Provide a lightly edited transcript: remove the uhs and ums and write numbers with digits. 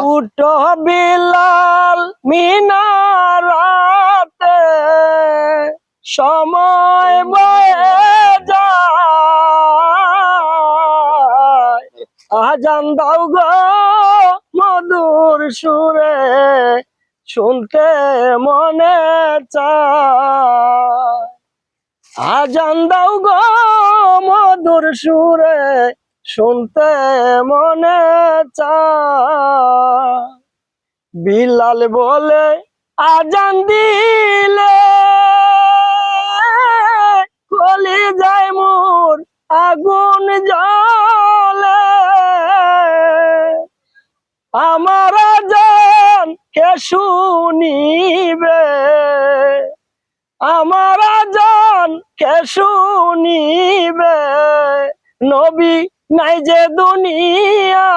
উঠো বিলাল মিনারাতে সময় বয়ে যায় আজান দাও গো মধুর সুরে শুনতে মনে চায় আজান দাও গো মধুর সুরে শুনতে মনে চায় বিলাল বলে আজান দিলে কলি যায় মোর আগুন জ্বলে আমার আজান কে শুনিবে আমার আজান কে শুনিবে নবী নাই যে দুনিয়া